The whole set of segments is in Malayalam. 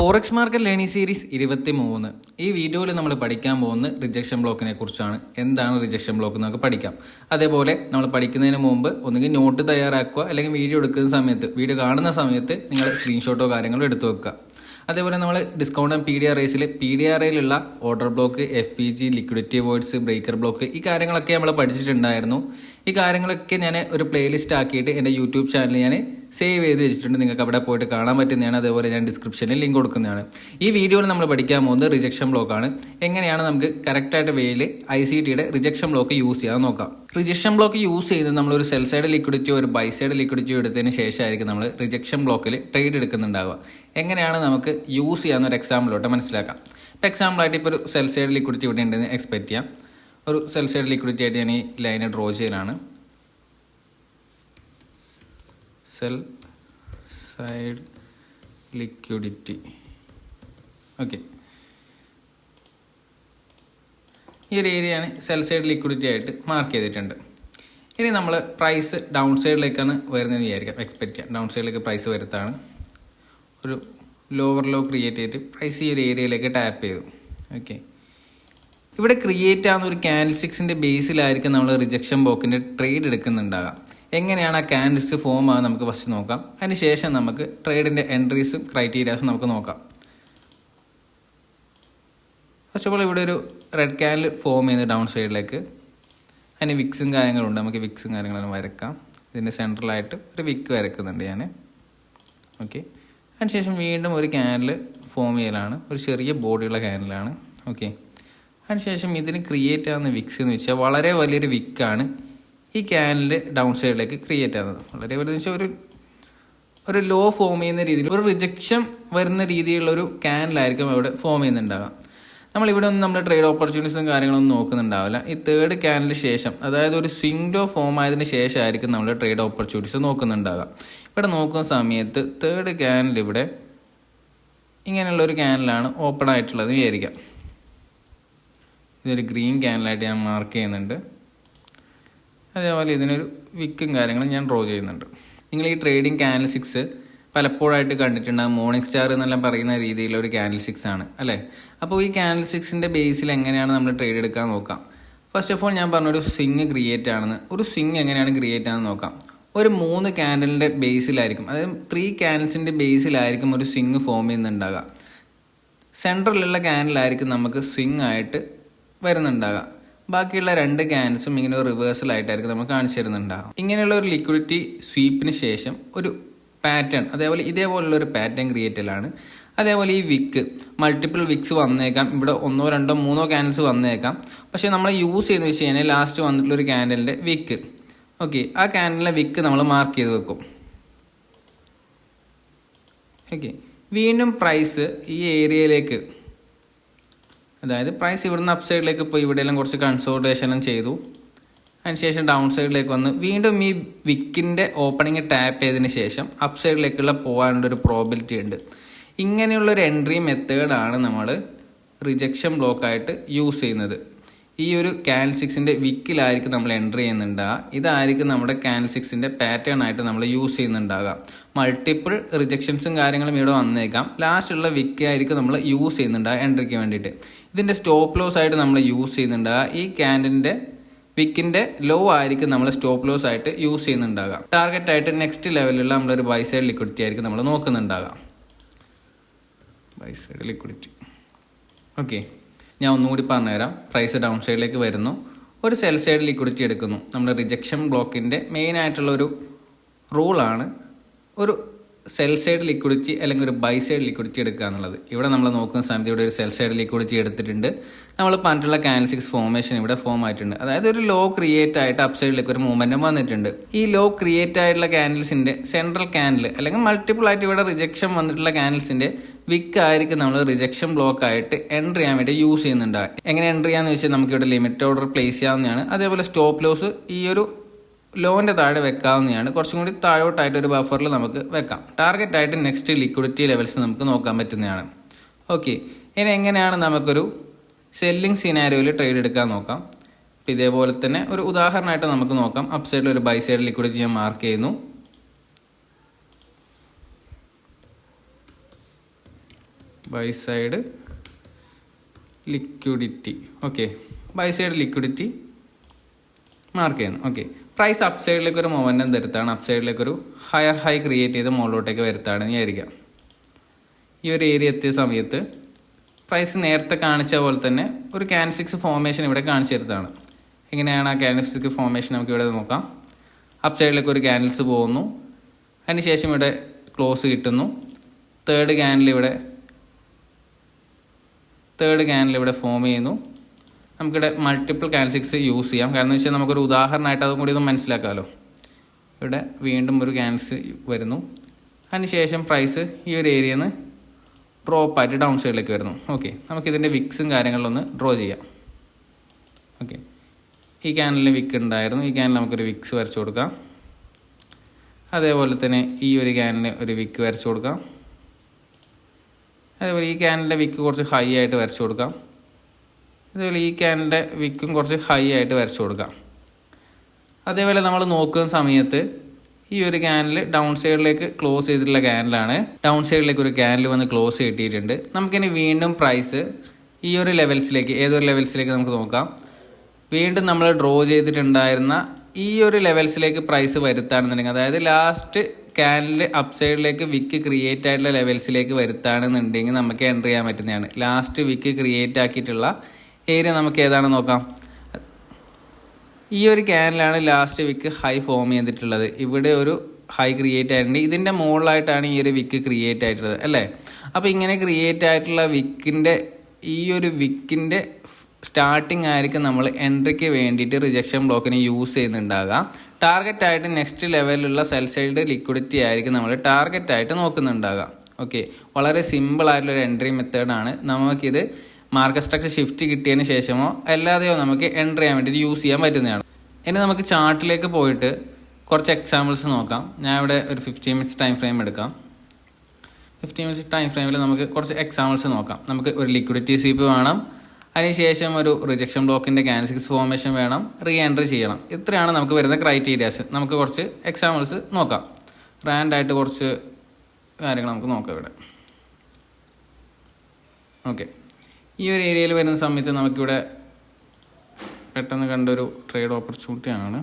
ഫോറക്സ് മാർക്കറ്റ് ലേണിംഗ് സീരീസ് 23 ഈ വീഡിയോയിൽ നമ്മൾ പഠിക്കാൻ പോകുന്ന റിജക്ഷൻ ബ്ലോക്കിനെ കുറിച്ചാണ്. എന്താണ് റിജക്ഷൻ ബ്ലോക്ക് എന്നൊക്കെ പഠിക്കാം. അതേപോലെ നമ്മൾ പഠിക്കുന്നതിന് മുമ്പ് ഒന്നുകിൽ നോട്ട് തയ്യാറാക്കുക, അല്ലെങ്കിൽ വീഡിയോ എടുക്കുന്ന സമയത്ത് വീഡിയോ കാണുന്ന സമയത്ത് നിങ്ങൾ സ്ക്രീൻഷോട്ടോ കാര്യങ്ങളോ എടുത്തു വെക്കുക. അതേപോലെ നമ്മൾ ഡിസ്കൗണ്ട് ആൻഡ് PDRAയിലുള്ള order block, FEG, liquidity voids, breaker block, ഈ കാര്യങ്ങളൊക്കെ നമ്മൾ പഠിച്ചിട്ടുണ്ടായിരുന്നു. ഈ കാര്യങ്ങളൊക്കെ ഞാൻ ഒരു പ്ലേലിസ്റ്റ് ആക്കിയിട്ട് എൻ്റെ യൂട്യൂബ് ചാനലിൽ ഞാൻ സേവ് ചെയ്ത് വെച്ചിട്ടുണ്ട്. നിങ്ങൾക്ക് അവിടെ പോയിട്ട് കാണാൻ പറ്റുന്നതാണ്. അതേപോലെ ഞാൻ ഡിസ്ക്രിപ്ഷനിൽ ലിങ്ക് കൊടുക്കുന്നതാണ്. ഈ വീഡിയോയിൽ നമ്മൾ പഠിക്കാൻ പോകുന്നത് റിജക്ഷൻ ബ്ലോക്കാണ്. എങ്ങനെയാണ് നമുക്ക് കറക്റ്റായിട്ട് വേയിൽ ICTയുടെ റിജക്ഷൻ ബ്ലോക്ക് യൂസ് ചെയ്യാൻ നോക്കാം. റിജക്ഷൻ ബ്ലോക്ക് യൂസ് ചെയ്ത് നമ്മളൊരു സെൽ സൈഡ് ലിക്വിഡിറ്റിയോ ഒരു ബൈ സൈഡ് ലിക്വിഡിറ്റിയോ എടുത്തതിന് ശേഷമായിരിക്കും നമ്മൾ റിജക്ഷൻ ബ്ലോക്കിൽ ട്രേഡ് എടുക്കുന്നുണ്ടാവുക. എങ്ങനെയാണ് നമുക്ക് യൂസ് ചെയ്യാവുന്ന ഒരു എക്സാമ്പിളോട്ട് മനസ്സിലാക്കാം. ഇപ്പോൾ എക്സാമ്പിളായിട്ട് ഇപ്പോൾ ഒരു സെൽ സൈഡ് ലിക്വിഡിറ്റി ഇവിടെ ഉണ്ടെന്ന് എക്സ്പെക്ട് ചെയ്യാം. ഒരു സെൽ സൈഡ് ലിക്വിഡിറ്റി ആയിട്ട് ഞാൻ ഈ ലൈനെ ഡ്രോ ചെയ്യലാണ്. Cell side liquidity. ഓക്കെ, ഈ ഒരു ഏരിയയാണ് സെൽ സൈഡ് ലിക്വിഡിറ്റി ആയിട്ട് മാർക്ക് ചെയ്തിട്ടുണ്ട്. ഇനി നമ്മൾ പ്രൈസ് ഡൗൺ സൈഡിലേക്കാണ് വരുന്നതെന്ന് വിചാരിക്കാം. എക്സ്പെക്ട് ചെയ്യാം ഡൗൺ സൈഡിലേക്ക് പ്രൈസ് വരുത്താണ്. ഒരു ലോവർ ലോ ക്രിയേറ്റ് ചെയ്തിട്ട് പ്രൈസ് ഈ ഒരു ഏരിയയിലേക്ക് ടാപ്പ് ചെയ്തു. ഓക്കെ, ഇവിടെ ക്രിയേറ്റ് ആവുന്ന ഒരു ക്യാൻഡിൽസിക്സിൻ്റെ ബേസിലായിരിക്കും നമ്മൾ റിജക്ഷൻ ബ്ലോക്കിൻ്റെ ട്രേഡ് എടുക്കുന്നുണ്ടാകാം. എങ്ങനെയാണ് ആ ക്യാൻഡിൽസ് ഫോം ആകുക നമുക്ക് ഫസ്റ്റ് നോക്കാം. അതിനുശേഷം നമുക്ക് ട്രേഡിൻ്റെ എൻട്രീസും ക്രൈറ്റീരിയാസും നമുക്ക് നോക്കാം. ഫസ്റ്റ് ഓഫ് ഓൾ ഇവിടെ ഒരു റെഡ് ക്യാൻഡിൽ ഫോം ചെയ്യുന്ന ഡൗൺ സൈഡിലേക്ക്. അതിന് വിക്സും കാര്യങ്ങളുണ്ട്. നമുക്ക് വിക്സും കാര്യങ്ങളെല്ലാം വരക്കാം. ഇതിൻ്റെ സെൻട്രലായിട്ട് ഒരു വിക്ക് വരക്കുന്നുണ്ട് ഞാൻ. ഓക്കെ, അതിനുശേഷം വീണ്ടും ഒരു ക്യാൻഡിൽ ഫോം ചെയ്യലാണ്. ഒരു ചെറിയ ബോഡിയുള്ള ക്യാൻഡിലാണ്. ഓക്കെ, അതിനുശേഷം ഇതിന് ക്രിയേറ്റ് ആവുന്ന വിക്സ് എന്ന് വെച്ചാൽ വളരെ വലിയൊരു വിക്കാണ് ഈ ക്യാൻഡിൽ ഡൗൺ സൈഡിലേക്ക് ക്രിയേറ്റ് ആവുന്നത്. വളരെ വലുതെന്ന് വെച്ചാൽ ഒരു ലോ ഫോം ചെയ്യുന്ന രീതിയിൽ, ഒരു റിജക്ഷൻ വരുന്ന രീതിയിലുള്ള ഒരു ക്യാൻഡിലായിരിക്കും അവിടെ ഫോം ചെയ്യുന്നുണ്ടാകാം. നമ്മളിവിടെ ഒന്നും നമ്മുടെ ട്രേഡ് ഓപ്പർച്യൂണിറ്റീസും കാര്യങ്ങളൊന്നും നോക്കുന്നുണ്ടാവില്ല. ഈ തേർഡ് ക്യാൻഡിന് ശേഷം, അതായത് ഒരു സ്വിംഗ് ലോ ഫോം ആയതിനു ശേഷമായിരിക്കും നമ്മൾ ട്രേഡ് ഓപ്പർച്യൂണിറ്റീസ് നോക്കുന്നുണ്ടാകാം. ഇവിടെ നോക്കുന്ന സമയത്ത് തേർഡ് ക്യാൻഡിൽ ഇവിടെ ഇങ്ങനെയുള്ള ഒരു ക്യാൻഡിലാണ് ഓപ്പൺ ആയിട്ടുള്ളത് വിചാരിക്കാം. ഇതൊരു ഗ്രീൻ ക്യാൻഡിലായിട്ട് ഞാൻ മാർക്ക് ചെയ്യുന്നുണ്ട്. അതേപോലെ ഇതിനൊരു വിക്കും കാര്യങ്ങളും ഞാൻ ഡ്രോ ചെയ്യുന്നുണ്ട്. നിങ്ങൾ ഈ ട്രേഡിങ് ക്യാൻഡിൽസിക്സ് പലപ്പോഴായിട്ട് കണ്ടിട്ടുണ്ടാകും. മോർണിംഗ് സ്റ്റാർ എന്നെല്ലാം പറയുന്ന രീതിയിലൊരു ക്യാൻഡിൽസിക്സ് ആണ് അല്ലേ. അപ്പോൾ ഈ ക്യാൻഡിൽസിക്സിൻ്റെ ബേസിൽ എങ്ങനെയാണ് നമ്മൾ ട്രേഡ് എടുക്കാൻ നോക്കാം. ഫസ്റ്റ് ഓഫ് ഓൾ ഞാൻ പറഞ്ഞൊരു സ്വിങ് ക്രിയേറ്റ് ആണെന്ന്. ഒരു സ്വിങ് എങ്ങനെയാണ് ക്രിയേറ്റ് ആണെന്ന് നോക്കാം. ഒരു 3 ക്യാൻഡിലിൻ്റെ ബേസിലായിരിക്കും, അതായത് 3 ക്യാൻഡിൽസിൻ്റെ ബേസിലായിരിക്കും ഒരു സ്വിങ് ഫോം ചെയ്യുന്നുണ്ടാകുക. സെൻട്രലിലുള്ള ക്യാൻഡിലായിരിക്കും നമുക്ക് സ്വിങ് ആയിട്ട് വരുന്നുണ്ടാകുക. ബാക്കിയുള്ള 2 ക്യാൻഡിൽസും ഇങ്ങനെ ഒരു റിവേഴ്സലായിട്ടായിരിക്കും നമുക്ക് കാണിച്ചു തരുന്നുണ്ടാകും. ഇങ്ങനെയുള്ള ഒരു ലിക്വിഡിറ്റി സ്വീപ്പിന് ശേഷം ഒരു പാറ്റേൺ, അതേപോലെ ഇതേപോലുള്ള ഒരു പാറ്റേൺ ക്രിയേറ്റലാണ്. അതേപോലെ ഈ വിക്ക് മൾട്ടിപ്പിൾ വിക്സ് വന്നേക്കാം. ഇവിടെ 1, 2, 3 ക്യാൻഡിൽസ് വന്നേക്കാം. പക്ഷേ നമ്മൾ യൂസ് ചെയ്യുന്നത് വെച്ച് കഴിഞ്ഞാൽ ലാസ്റ്റ് വന്നിട്ടുള്ളൊരു ക്യാൻഡലിൻ്റെ വിക്ക്. ഓക്കെ, ആ ക്യാൻഡലിൻ്റെ വിക്ക് നമ്മൾ മാർക്ക് ചെയ്ത് വെക്കും. ഓക്കെ, വീണ്ടും പ്രൈസ് ഈ ഏരിയയിലേക്ക്, അതായത് പ്രൈസ് ഇവിടുന്ന് അപ്പ് സൈഡിലേക്ക് പോയി ഇവിടെയെല്ലാം കുറച്ച് കൺസോൾട്ടേഷനും ചെയ്തു. അതിനുശേഷം ഡൗൺ സൈഡിലേക്ക് വന്ന് വീണ്ടും ഈ വിക്കിൻ്റെ ഓപ്പണിങ് ടാപ്പ് ചെയ്തതിന് ശേഷം അപ്പ് സൈഡിലേക്കുള്ള പോകാനുള്ളൊരു പ്രോബിലിറ്റി ഉണ്ട്. ഇങ്ങനെയുള്ളൊരു എൻട്രി മെത്തേഡാണ് നമ്മൾ റിജക്ഷൻ ബ്ലോക്കായിട്ട് യൂസ് ചെയ്യുന്നത്. ഈ ഒരു ക്യാൻഡിൽസിക്സിൻ്റെ വിക്കിലായിരിക്കും നമ്മൾ എൻട്രി ചെയ്യുന്നുണ്ടാകുക. ഇതായിരിക്കും നമ്മുടെ ക്യാൻഡിൽസിക്സിൻ്റെ പാറ്റേൺ ആയിട്ട് നമ്മൾ യൂസ് ചെയ്യുന്നുണ്ടാകുക. മൾട്ടിപ്പിൾ റിജക്ഷൻസും കാര്യങ്ങളും ഇവിടെ വന്നേക്കാം. ലാസ്റ്റുള്ള വിക്ക് ആയിരിക്കും നമ്മൾ യൂസ് ചെയ്യുന്നുണ്ടാകുക എൻട്രിക്ക് വേണ്ടിയിട്ട്. ഇതിൻ്റെ സ്റ്റോപ്പ് ലോസ് ആയിട്ട് നമ്മൾ യൂസ് ചെയ്യുന്നുണ്ടാകുക. ഈ ക്യാൻഡിലിൻ്റെ വിക്കിൻ്റെ ലോ ആയിരിക്കും നമ്മൾ സ്റ്റോപ്പ് ലോസ് ആയിട്ട് യൂസ് ചെയ്യുന്നുണ്ടാകുക. ടാർഗറ്റ് ആയിട്ട് നെക്സ്റ്റ് ലെവലിലുള്ള നമ്മളൊരു ബൈ സൈഡ് ലിക്വിഡിറ്റി ആയിരിക്കും നമ്മൾ നോക്കുന്നുണ്ടാകാം. Buy side liquidity. ഓക്കെ, ഞാൻ ഒന്നുകൂടി പറഞ്ഞുതരാം. പ്രൈസ് ഡൗൺ സൈഡിലേക്ക് വരുന്നു, ഒരു സെൽ സൈഡ് ലിക്വിഡിറ്റി എടുക്കുന്നു. നമ്മുടെ റിജക്ഷൻ ബ്ലോക്കിൻ്റെ മെയിൻ ആയിട്ടുള്ള ഒരു റൂളാണ് ഒരു സെൽ സൈഡ് ലിക്വിഡിറ്റി അല്ലെങ്കിൽ ഒരു ബൈ സൈഡ് ലിക്വിഡിറ്റി എടുക്കുക എന്നുള്ളത്. ഇവിടെ നമ്മൾ നോക്കുന്ന സമയത്ത് ഇവിടെ ഒരു സെൽ സൈഡ് ലിക്വിഡിറ്റി എടുത്തിട്ടുണ്ട്. നമ്മൾ പറഞ്ഞിട്ടുള്ള ക്യാൻഡിൽസിക്സ് ഫോർമേഷൻ ഇവിടെ ഫോം ആയിട്ടുണ്ട്. അതായത് ഒരു ലോ ക്രിയേറ്റ് ആയിട്ട് അപ്പ് സൈഡിലേക്ക് ഒരു മൂവ്മെന്റും വന്നിട്ടുണ്ട്. ഈ ലോ ക്രിയേറ്റ് ആയിട്ടുള്ള ക്യാൻഡിൽസിന്റെ സെൻട്രൽ ക്യാൻഡിൽ അല്ലെങ്കിൽ മൾട്ടിപ്പിൾ ആയിട്ട് ഇവിടെ റിജക്ഷൻ വന്നിട്ടുള്ള ക്യാൻഡിൽസിന്റെ വിക്ക് ആയിരിക്കും നമ്മൾ റിജക്ഷൻ ബ്ലോക്ക് ആയിട്ട് എൻട്രി ചെയ്യാൻ വേണ്ടി യൂസ് ചെയ്യുന്നുണ്ട്. എങ്ങനെ എൻട്രി ചെയ്യാന്ന് വെച്ചാൽ നമുക്ക് ഇവിടെ ലിമിറ്റ് ഓർഡർ പ്ലേസ് ചെയ്യാവുന്നതാണ്. അതേപോലെ സ്റ്റോപ്പ് ലോസ് ഈ ഒരു ലോൻ്റെ താഴെ വെക്കാവുന്നതാണ്. കുറച്ചും കൂടി താഴോട്ടായിട്ട് ഒരു ബഫറിൽ നമുക്ക് വെക്കാം. ടാർഗറ്റ് ആയിട്ട് നെക്സ്റ്റ് ലിക്വിഡിറ്റി ലെവൽസ് നമുക്ക് നോക്കാൻ പറ്റുന്നതാണ്. ഓക്കെ, ഇനി എങ്ങനെയാണ് നമുക്കൊരു സെല്ലിംഗ് സിനാരിയോയിൽ ട്രേഡ് എടുക്കാൻ നോക്കാം. അപ്പോൾ ഇതേപോലെ തന്നെ ഒരു ഉദാഹരണമായിട്ട് നമുക്ക് നോക്കാം. അപ്പ് സൈഡിൽ ഒരു ബൈ സൈഡ് ലിക്വിഡിറ്റി ഞാൻ മാർക്ക് ചെയ്യുന്നു. Buy side liquidity. Okay, buy side liquidity mark ചെയ്യുന്നു. ഓക്കെ, പ്രൈസ് അപ്പ് സൈഡിലേക്ക് ഒരു മൊമെന്റം തരുത്താണ്, അപ്പ് സൈഡിലേക്ക് ഒരു ഹയർ ഹൈ ക്രിയേറ്റ് ചെയ്ത് മുകളിലോട്ടേക്ക് വരുത്താണെന്ന് വിചാരിക്കാം. ഈ ഒരു ഏരിയ എത്തിയ സമയത്ത് പ്രൈസ് നേരത്തെ കാണിച്ച പോലെ തന്നെ ഒരു ക്യാൻഡിൽസ്റ്റിക്സ് ഫോർമേഷൻ ഇവിടെ കാണിച്ചു തരുന്നതാണ്. എങ്ങനെയാണ് ആ ക്യാൻഡിൽസ്റ്റിക്സ് ഫോർമേഷൻ നമുക്ക് ഇവിടെ നോക്കാം. അപ്പ് സൈഡിലേക്ക് ഒരു ക്യാൻഡിൽസ് പോകുന്നു, അതിനുശേഷം ഇവിടെ ക്ലോസ് കിട്ടുന്നു. തേർഡ് ക്യാൻഡിൽ ഇവിടെ ഫോം ചെയ്യുന്നു. നമുക്കിവിടെ മൾട്ടിപ്പിൾ ക്യാൻഡിൽസ്റ്റിക്സ് യൂസ് ചെയ്യാം. കാരണം എന്ന് വെച്ചാൽ നമുക്കൊരു ഉദാഹരണമായിട്ട് അതും കൂടി ഒന്ന് മനസ്സിലാക്കാമല്ലോ. ഇവിടെ വീണ്ടും ഒരു ക്യാൻഡിൽസ് വരുന്നു, അതിനുശേഷം പ്രൈസ് ഈ ഒരു ഏരിയയിൽ നിന്ന് ഡ്രോപ്പായിട്ട് ഡൗൺ സൈഡിലേക്ക് വരുന്നു. ഓക്കെ, നമുക്കിതിൻ്റെ വിക്സും കാര്യങ്ങളിലൊന്ന് ഡ്രോ ചെയ്യാം. ഓക്കെ, ഈ ക്യാനലിന് വിക്ക് ഉണ്ടായിരുന്നു, ഈ ക്യാനിൽ നമുക്കൊരു വിക്സ് വരച്ചു കൊടുക്കാം. അതേപോലെ തന്നെ ഈ ഒരു ക്യാനിന് ഒരു വിക്ക് വരച്ചു കൊടുക്കാം. അതേപോലെ ഈ ക്യാനിൻ്റെ വിക്ക് കുറച്ച് ഹൈ ആയിട്ട് വരച്ചു കൊടുക്കാം. അതേപോലെ ഈ ക്യാനിൻ്റെ വിക്കും കുറച്ച് ഹൈ ആയിട്ട് വരച്ചു കൊടുക്കാം. അതേപോലെ നമ്മൾ നോക്കുന്ന സമയത്ത് ഈ ഒരു ക്യാനിൽ ഡൗൺ സൈഡിലേക്ക് ക്ലോസ് ചെയ്തിട്ടുള്ള ക്യാനിലാണ്. ഡൗൺ സൈഡിലേക്ക് ഒരു ക്യാനിൽ വന്ന് ക്ലോസ് കിട്ടിയിട്ടുണ്ട്. നമുക്കിനി വീണ്ടും പ്രൈസ് ഈ ഒരു ലെവൽസിലേക്ക്, ഏതൊരു ലെവൽസിലേക്ക് നമുക്ക് നോക്കാം. വീണ്ടും നമ്മൾ ഡ്രോ ചെയ്തിട്ടുണ്ടായിരുന്ന ഈ ഒരു ലെവൽസിലേക്ക് പ്രൈസ് വരുത്താണെന്നുണ്ടെങ്കിൽ, അതായത് ലാസ്റ്റ് ക്യാനിൽ അപ്പ് സൈഡിലേക്ക് വിക്ക് ക്രിയേറ്റ് ആയിട്ടുള്ള ലെവൽസിലേക്ക് വരുത്താണെന്നുണ്ടെങ്കിൽ നമുക്ക് എൻ്റർ ചെയ്യാൻ പറ്റുന്നതാണ്. ലാസ്റ്റ് വിക്ക് ക്രിയേറ്റ് ആക്കിയിട്ടുള്ള ഏരിയ നമുക്ക് ഏതാണെന്ന് നോക്കാം. ഈ ഒരു ക്യാനിലാണ് ലാസ്റ്റ് വിക്ക് ഹൈ ഫോം ചെയ്തിട്ടുള്ളത്. ഇവിടെ ഒരു ഹൈ ക്രിയേറ്റ് ആയിട്ടുണ്ട്, ഇതിൻ്റെ മുകളിലായിട്ടാണ് ഈ ഒരു വിക്ക് ക്രിയേറ്റ് ആയിട്ടുള്ളത് അല്ലേ. അപ്പോൾ ഇങ്ങനെ ക്രിയേറ്റ് ആയിട്ടുള്ള ഈ ഒരു വിക്കിൻ്റെ സ്റ്റാർട്ടിങ് ആയിരിക്കും നമ്മൾ എൻട്രിക്ക് വേണ്ടിയിട്ട് റിജക്ഷൻ ബ്ലോക്കിന് യൂസ് ചെയ്യുന്നുണ്ടാകുക. ടാർഗറ്റ് ആയിട്ട് നെക്സ്റ്റ് ലെവലിലുള്ള സെൽ സൈഡ് ലിക്വിഡിറ്റി ആയിരിക്കും നമ്മൾ ടാർഗറ്റ് ആയിട്ട് നോക്കുന്നുണ്ടാകുക. ഓക്കെ, വളരെ സിമ്പിൾ ആയിട്ടുള്ളൊരു എൻട്രി മെത്തേഡാണ്. നമുക്കിത് മാർക്കറ്റ് സ്ട്രക്ചർ ഷിഫ്റ്റ് കിട്ടിയതിന് ശേഷമോ അല്ലാതെയോ നമുക്ക് എൻട്രി ചെയ്യാൻ വേണ്ടിയിട്ട് യൂസ് ചെയ്യാൻ പറ്റുന്നതാണ്. ഇനി നമുക്ക് ചാർട്ടിലേക്ക് പോയിട്ട് കുറച്ച് എക്സാമ്പിൾസ് നോക്കാം. ഞാൻ ഇവിടെ ഒരു 15 മിനിറ്റ്സ് ടൈം ഫ്രെയിം എടുക്കാം. 15 മിനിറ്റ്സ് ടൈം ഫ്രെയിമിൽ നമുക്ക് കുറച്ച് എക്സാമ്പിൾസ് നോക്കാം. നമുക്ക് ഒരു ലിക്വിഡിറ്റി സ്വീപ്പ് വേണം, അതിനുശേഷം ഒരു റിജക്ഷൻ ബ്ലോക്കിൻ്റെ ക്യാൻഡിൽസ്റ്റിക്സ് ഫോർമേഷൻ വേണം, റീ എൻട്രി ചെയ്യണം. ഇത്രയാണ് നമുക്ക് വരുന്ന ക്രൈറ്റീരിയാസ്. നമുക്ക് കുറച്ച് എക്സാമ്പിൾസ് നോക്കാം. റാൻഡായിട്ട് കുറച്ച് കാര്യങ്ങൾ നമുക്ക് നോക്കാം ഇവിടെ. ഓക്കെ, ഈ ഒരു ഏരിയയിൽ വരുന്ന സമയത്ത് നമുക്കിവിടെ പെട്ടെന്ന് കണ്ടൊരു ട്രേഡ് ഓപ്പർച്യൂണിറ്റി ആണ്.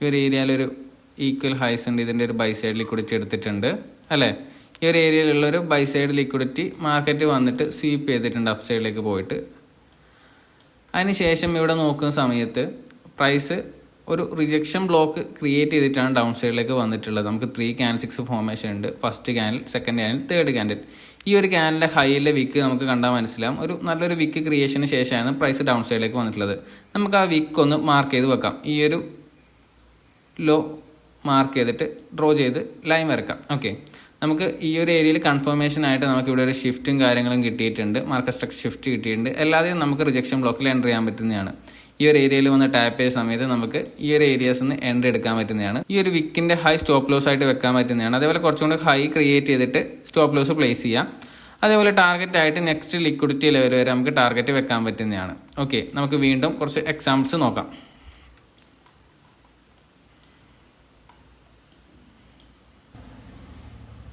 ഈ ഒരു ഏരിയയിലൊരു ഈക്വൽ ഹൈസ് ഉണ്ട്, ഇതിൻ്റെ ഒരു ബൈ സൈഡ് ലിക്വിഡിറ്റി എടുത്തിട്ടുണ്ട് അല്ലേ. ഈ ഒരു ഏരിയയിലുള്ളൊരു ബൈ സൈഡ് ലിക്വിഡിറ്റി മാർക്കറ്റ് വന്നിട്ട് സ്വീപ്പ് ചെയ്തിട്ടുണ്ട് അപ്പ് സൈഡിലേക്ക് പോയിട്ട്. അതിനുശേഷം ഇവിടെ നോക്കുന്ന സമയത്ത് പ്രൈസ് ഒരു റിജക്ഷൻ ബ്ലോക്ക് ക്രിയേറ്റ് ചെയ്തിട്ടാണ് ഡൗൺ സൈഡിലേക്ക് വന്നിട്ടുള്ളത്. നമുക്ക് 3 ക്യാൻഡിൽസ്റ്റിക്സ് ഫോർമേഷൻ ഉണ്ട്. First candle, second candle, third candle. ഈ ഒരു ക്യാൻഡിലെ ഹൈയിലെ വിക്ക് നമുക്ക് കണ്ടാൽ മനസ്സിലാവും. ഒരു നല്ലൊരു വിക്ക് ക്രിയേഷന് ശേഷമാണ് പ്രൈസ് ഡൗൺ സൈഡിലേക്ക് വന്നിട്ടുള്ളത്. നമുക്ക് ആ വിക്ക് ഒന്ന് മാർക്ക് ചെയ്ത് വെക്കാം. ഈ ഒരു ലോ മാർക്ക് ചെയ്തിട്ട് ഡ്രോ ചെയ്ത് ലൈൻ വരക്കാം. ഓക്കെ, നമുക്ക് ഈ ഒരു ഏരിയയിൽ കൺഫർമേഷൻ ആയിട്ട് നമുക്ക് ഇവിടെ ഒരു ഷിഫ്റ്റും കാര്യങ്ങളും കിട്ടിയിട്ടുണ്ട്, മാർക്കറ്റ് സ്ട്രക്ചർ ഷിഫ്റ്റ് കിട്ടിയിട്ടുണ്ട്. എല്ലാതെയും നമുക്ക് റിജക്ഷൻ ബ്ലോക്കിൽ എൻ്റർ ചെയ്യാൻ പറ്റുന്നതാണ്. ഈ ഒരു ഏരിയയിൽ വന്ന് ടാപ്പ് ചെയ്ത സമയത്ത് നമുക്ക് ഈ ഒരു ഏരിയാസിൽ നിന്ന് എൻട്രി എടുക്കാൻ പറ്റുന്നതാണ്. ഈ ഒരു വിക്കിൻ്റെ ഹൈ സ്റ്റോപ്പ് ലോസ് ആയിട്ട് വെക്കാൻ പറ്റുന്നതാണ്. അതേപോലെ കുറച്ചുകൂടി ഹൈ ക്രിയേറ്റ് ചെയ്തിട്ട് സ്റ്റോപ്പ് ലോസ് പ്ലേസ് ചെയ്യാം. അതേപോലെ ടാർഗറ്റ് ആയിട്ട് നെക്സ്റ്റ് ലിക്വിഡിറ്റി ലെവൽ വരെ നമുക്ക് ടാർഗറ്റ് വെക്കാൻ പറ്റുന്നതാണ്. ഓക്കെ, നമുക്ക് വീണ്ടും കുറച്ച് എക്സാമ്പിൾസ് നോക്കാം.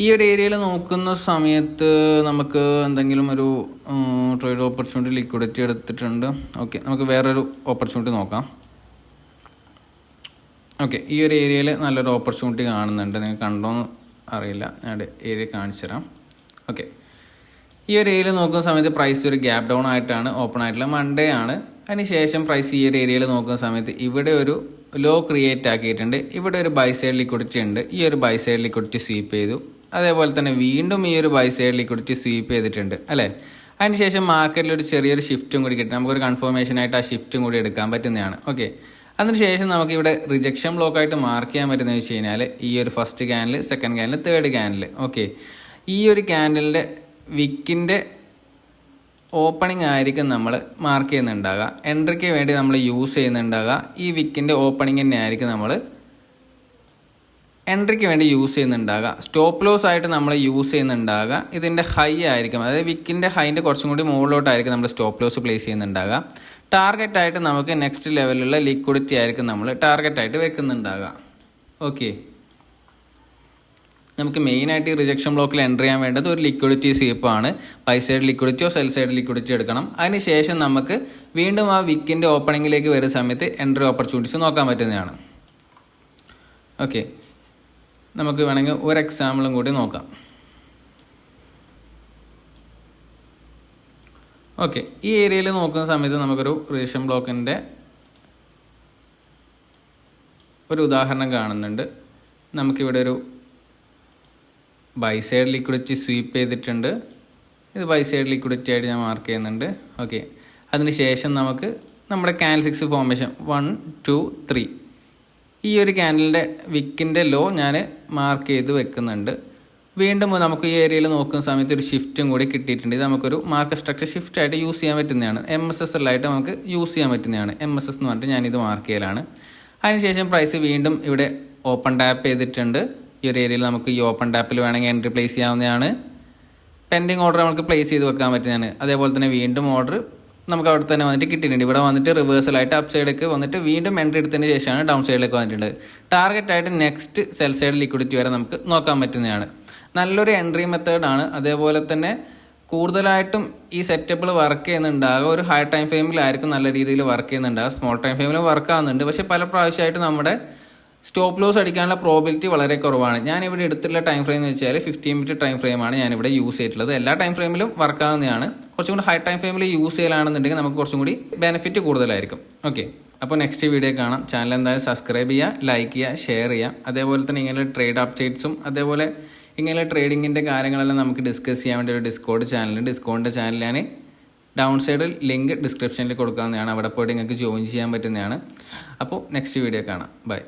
ഈ ഒരു ഏരിയയിൽ നോക്കുന്ന സമയത്ത് നമുക്ക് എന്തെങ്കിലും ഒരു ട്രേഡ് ഓപ്പർച്യൂണിറ്റി ലിക്വിഡിറ്റി എടുത്തിട്ടുണ്ട്. ഓക്കെ, നമുക്ക് വേറൊരു ഓപ്പർച്യൂണിറ്റി നോക്കാം. ഓക്കെ, ഈ ഒരു ഏരിയയിൽ നല്ലൊരു ഓപ്പർച്യൂണിറ്റി കാണുന്നുണ്ട്. നിങ്ങൾ കണ്ടോന്ന് അറിയില്ല, ഞാൻ ഏരിയ കാണിച്ചു തരാം. ഓക്കെ, ഈ ഒരു ഏരിയയിൽ നോക്കുന്ന സമയത്ത് പ്രൈസ് ഒരു ഗ്യാപ്പ് ഡൗൺ ആയിട്ടാണ് ഓപ്പൺ ആയിട്ടുള്ള മൺഡേ ആണ്. അതിനുശേഷം പ്രൈസ് ഈ ഒരു ഏരിയയിൽ നോക്കുന്ന സമയത്ത് ഇവിടെ ഒരു ലോ ക്രിയേറ്റ് ആക്കിയിട്ടുണ്ട്. ഇവിടെ ഒരു ബൈ സൈഡ് ലിക്വിഡിറ്റി ഉണ്ട്. ഈ ഒരു ബൈ സൈഡ് ലിക്വിഡിറ്റി സ്വീപ്പ് ചെയ്തു. അതേപോലെ തന്നെ വീണ്ടും ഈ ഒരു ബൈ സൈഡ് ലിക്വിഡിറ്റി സ്വീപ്പ് ചെയ്തിട്ടുണ്ട് അല്ലേ. അതിനുശേഷം മാർക്കറ്റിൽ ഒരു ചെറിയൊരു ഷിഫ്റ്റും കൂടി കിട്ടും. നമുക്കൊരു കൺഫർമേഷൻ ആയിട്ട് ആ ഷിഫ്റ്റും കൂടി എടുക്കാൻ പറ്റുന്നതാണ്. ഓക്കെ, അതിനുശേഷം നമുക്ക് ഇവിടെ റിജക്ഷൻ ബ്ലോക്കായിട്ട് മാർക്ക് ചെയ്യാൻ പറ്റുന്നത് വെച്ച് കഴിഞ്ഞാൽ ഈ ഒരു first candle, second candle, third candle. Okay, ഈ ഒരു ക്യാൻഡിലിൻ്റെ വിക്കിൻ്റെ ഓപ്പണിംഗ് ആയിരിക്കും നമ്മൾ മാർക്ക് ചെയ്യുന്നുണ്ടാകുക. എൻട്രിക്ക് വേണ്ടി നമ്മൾ യൂസ് ചെയ്യുന്നുണ്ടാകുക ഈ വിക്കിൻ്റെ ഓപ്പണിംഗ് തന്നെ ആയിരിക്കും നമ്മൾ എൻട്രിക്ക് വേണ്ടി യൂസ് ചെയ്യുന്നുണ്ടാകുക. സ്റ്റോപ്പ് ലോസ് ആയിട്ട് നമ്മൾ യൂസ് ചെയ്യുന്നുണ്ടാകുക ഇതിൻ്റെ ഹൈ ആയിരിക്കും, അതായത് വിക്കിൻ്റെ ഹൈൻ്റെ കുറച്ചും കൂടി മുകളിലോട്ടായിരിക്കും നമ്മൾ സ്റ്റോപ്പ് ലോസ് പ്ലേസ് ചെയ്യുന്നുണ്ടാകുക. ടാർഗറ്റ് ആയിട്ട് നമുക്ക് നെക്സ്റ്റ് ലെവലിലുള്ള ലിക്വിഡിറ്റി ആയിരിക്കും നമ്മൾ ടാർഗറ്റ് ആയിട്ട് വെക്കുന്നുണ്ടാകുക. ഓക്കെ, നമുക്ക് മെയിനായിട്ട് ഈ റിജക്ഷൻ ബ്ലോക്കിൽ എൻ്റർ ചെയ്യാൻ വേണ്ടത് ഒരു ലിക്വിഡിറ്റി സ്വീപ്പാണ്. ബൈ സൈഡ് ലിക്വിഡിറ്റിയോ സെൽ സൈഡ് ലിക്വിഡിറ്റി എടുക്കണം. അതിനുശേഷം നമുക്ക് വീണ്ടും ആ വിക്കിൻ്റെ ഓപ്പണിങ്ങിലേക്ക് വരുന്ന സമയത്ത് എൻട്രി ഓപ്പർച്യൂണിറ്റീസ് നോക്കാൻ പറ്റുന്നതാണ്. ഓക്കെ, നമുക്ക് വേണമെങ്കിൽ ഒരു എക്സാമ്പിളും കൂടി നോക്കാം. ഓക്കെ, ഈ ഏരിയയിൽ നോക്കുന്ന സമയത്ത് നമുക്കൊരു റിജക്ഷൻ ബ്ലോക്കിൻ്റെ ഒരു ഉദാഹരണം കാണുന്നുണ്ട്. നമുക്കിവിടെ ഒരു ബൈ സൈഡ് ലിക്വിഡിറ്റി സ്വീപ്പ് ചെയ്തിട്ടുണ്ട്. ഇത് ബൈ സൈഡ് ലിക്വിഡിറ്റി ആയിട്ട് ഞാൻ മാർക്ക് ചെയ്യുന്നുണ്ട്. ഓക്കെ, അതിനുശേഷം നമുക്ക് നമ്മുടെ ക്യാൻഡിൽ 6 ഫോർമേഷൻ 1 2 3 ഈ ഒരു ക്യാൻഡലിൻ്റെ വിക്കിൻ്റെ ലോ ഞാൻ മാർക്ക് ചെയ്ത് വെക്കുന്നുണ്ട്. വീണ്ടും നമുക്ക് ഈ ഏരിയയിൽ നോക്കുന്ന സമയത്ത് ഒരു ഷിഫ്റ്റും കൂടി കിട്ടിയിട്ടുണ്ട്. ഇത് നമുക്കൊരു മാർക്കറ്റ് സ്ട്രക്ചർ ഷിഫ്റ്റ് ആയിട്ട് യൂസ് ചെയ്യാൻ പറ്റുന്നതാണ്. MSSL ആയിട്ട് നമുക്ക് യൂസ് ചെയ്യാൻ പറ്റുന്നതാണ്. MSS എന്ന് പറഞ്ഞിട്ട് ഞാനിത് മാർക്ക് ചെയ്യലാണ്. അതിനുശേഷം പ്രൈസ് വീണ്ടും ഇവിടെ ഓപ്പൺ ടാപ്പ് ചെയ്തിട്ടുണ്ട്. ഈ ഒരു ഏരിയയിൽ നമുക്ക് ഈ ഓപ്പൺ ടാപ്പിൽ വേണമെങ്കിൽ എൻട്രി പ്ലേസ് ചെയ്യാവുന്നതാണ്. പെൻഡിങ് ഓർഡർ നമുക്ക് പ്ലേസ് ചെയ്ത് വെക്കാൻ പറ്റുന്നതാണ്. അതേപോലെ തന്നെ വീണ്ടും ഓർഡർ നമുക്ക് അവിടെ തന്നെ വന്നിട്ട് കിട്ടിയിട്ടുണ്ട്. ഇവിടെ വന്നിട്ട് റിവേഴ്സലായിട്ട് അപ്പ് സൈഡിലേക്ക് വന്നിട്ട് വീണ്ടും എൻട്രി എടുത്തതിന് ശേഷമാണ് ഡൗൺ സൈഡിലേക്ക് വന്നിട്ടുണ്ട്. ടാർഗറ്റായിട്ട് നെക്സ്റ്റ് സെൽ സൈഡ് ലിക്വിഡിറ്റി വരെ നമുക്ക് നോക്കാൻ പറ്റുന്നതാണ്. നല്ലൊരു എൻട്രി മെത്തേഡാണ്. അതേപോലെ തന്നെ കൂടുതലായിട്ടും ഈ സെറ്റപ്പിൽ വർക്ക് ചെയ്യുന്നുണ്ടാകുക ഒരു ഹൈ ടൈം ഫ്രെയിമിലായിരിക്കും നല്ല രീതിയിൽ വർക്ക് ചെയ്യുന്നുണ്ടാകുക. സ്മോൾ ടൈം ഫ്രെയിമിൽ വർക്ക് ആകുന്നുണ്ട്. പക്ഷേ പല പ്രാവശ്യമായിട്ട് നമ്മുടെ സ്റ്റോപ്പ് ലോസ് അടിക്കാനുള്ള പ്രോബിലിറ്റി വളരെ കുറവാണ്. ഞാനിവിടെ എടുത്തിട്ടുള്ള ടൈം ഫ്രെയിം എന്ന് വെച്ചാൽ 15 മിനിറ്റ് ടൈം ഫ്രെയിമാണ് ഞാനിവിടെ യൂസ് ചെയ്തിട്ടുള്ളത്. എല്ലാ ടൈം ഫ്രെയിമിലും വർക്ക് ആകുന്നതാണ്. കുറച്ചും കൂടി ഹൈ ടൈം ഫ്രെയിമിൽ യൂസ് ചെയ്യലാണെന്നുണ്ടെങ്കിൽ നമുക്ക് കുറച്ചും കൂടി ബെനിഫിറ്റ് കൂടുതലായിരിക്കും. ഓക്കെ, അപ്പോൾ നെക്സ്റ്റ് വീഡിയോ കാണാം. ചാനൽ എന്തായാലും സബ്സ്ക്രൈബ് ചെയ്യുക, ലൈക്ക് ചെയ്യുക, ഷെയർ ചെയ്യുക. അതേപോലെ തന്നെ ഇങ്ങനെ ട്രേഡ് അപ്ഡേറ്റ്സും അതേപോലെ ഇങ്ങനെ ട്രേഡിങ്ങിൻ്റെ കാര്യങ്ങളെല്ലാം നമുക്ക് ഡിസ്കസ് ചെയ്യാൻ വേണ്ടി ഒരു ഡിസ്കോഡ് ചാനൽ ഞാൻ ഡൗൺ സൈഡിൽ ലിങ്ക് ഡിസ്ക്രിപ്ഷനിൽ കൊടുക്കാവുന്നതാണ്. അവിടെ പോയിട്ട് നിങ്ങൾക്ക് ജോയിൻ ചെയ്യാൻ പറ്റുന്നതാണ്. അപ്പോൾ നെക്സ്റ്റ് വീഡിയോ കാണാം. ബൈ.